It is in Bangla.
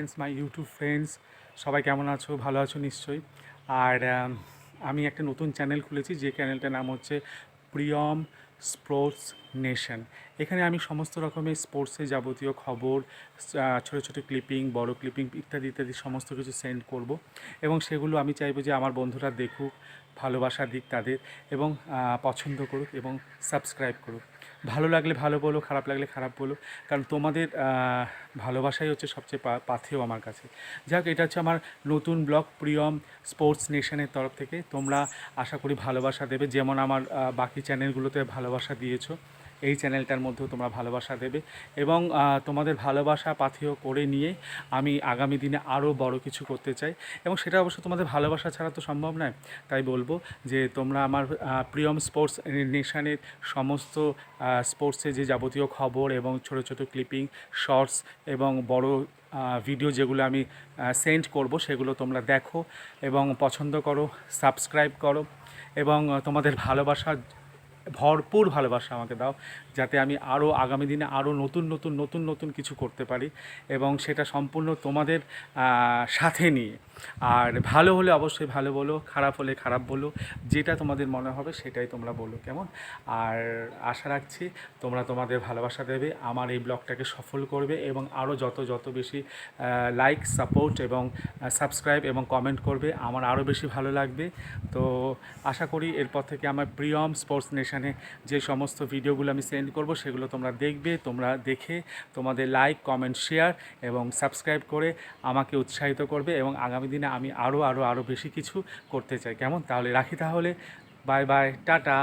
ফ্রেন্ডস, মাই ইউটিউব ফ্রেন্ডস, সবাই কেমন আছো? ভালো আছো নিশ্চয়ই। আর আমি একটা নতুন চ্যানেল খুলেছি, যে চ্যানেলটার নাম হচ্ছে প্রিয়ম স্পোর্টস নেশন। এখানে আমি সমস্ত রকমের স্পোর্টসের যাবতীয় খবর, ছোটো ছোটো ক্লিপিং, বড় ক্লিপিং ইত্যাদি ইত্যাদি সমস্ত কিছু সেন্ড করব, এবং সেগুলো আমি চাইবো যে আমার বন্ধুরা দেখুক, ভালোবাসা দিক তাদের, এবং পছন্দ করুক এবং সাবস্ক্রাইব করুক। ভালো লাগলে ভালো বলো, খারাপ লাগলে খারাপ বলো, কারণ তোমাদের ভালোবাসাই হচ্ছে সবচেয়ে পাথেয় আমার কাছে। যাক, এটা হচ্ছে আমার নতুন ব্লগ প্রিয়ম স্পোর্টস নেশনের তরফ থেকে। তোমরা আশা করি ভালোবাসা দেবে, যেমন আমার বাকি চ্যানেলগুলোতে ভালোবাসা দিয়েছো, এই চ্যানেলটার মধ্যেও তোমরা ভালোবাসা দেবে। এবং তোমাদের ভালোবাসা পাথেয় করে নিয়ে আমি আগামী দিনে আরও বড় কিছু করতে চাই, এবং সেটা অবশ্য তোমাদের ভালোবাসা ছাড়া তো সম্ভব নয়। তাই বলবো যে তোমরা আমার প্রিয়ম স্পোর্টস নেশনের সমস্ত স্পোর্টসে যে যাবতীয় খবর এবং ছোটো ছোটো ক্লিপিং, শর্টস এবং বড় ভিডিও যেগুলো আমি সেন্ড করব, সেগুলো তোমরা দেখো এবং পছন্দ করো, সাবস্ক্রাইব করো, এবং তোমাদের ভালোবাসা, ভরপুর ভালোবাসা আমাকে দাও, যাতে আমি আরও আগামী দিনে আরও নতুন নতুন নতুন নতুন কিছু করতে পারি, এবং সেটা সম্পূর্ণ তোমাদের সাথে নিয়ে। আর ভালো হলে অবশ্যই ভালো বলো, খারাপ হলে খারাপ বলো, যেটা তোমাদের মনে হবে সেটাই তোমরা বলো, কেমন? আর আশা রাখছি তোমরা তোমাদের ভালোবাসা দেবে, আমার এই ব্লগটাকে সফল করবে, এবং আরও যত যত বেশি লাইক, সাপোর্ট এবং সাবস্ক্রাইব এবং কমেন্ট করবে, আমার আরও বেশি ভালো লাগবে। তো আশা করি এরপর থেকে আমার প্রিয়ম স্পোর্টস নেশনে যে সমস্ত ভিডিওগুলো আমি সেন্ড করব, সেগুলো তোমরা দেখবে, তোমরা দেখে তোমাদের লাইক, কমেন্ট, শেয়ার এবং সাবস্ক্রাইব করে আমাকে উৎসাহিত করবে, এবং আগামী দিনে আমি আরও আরও আরও বেশি কিছু করতে চাই, কেমন? তাহলে রাখি, তাহলে বাই বাই, টাটা।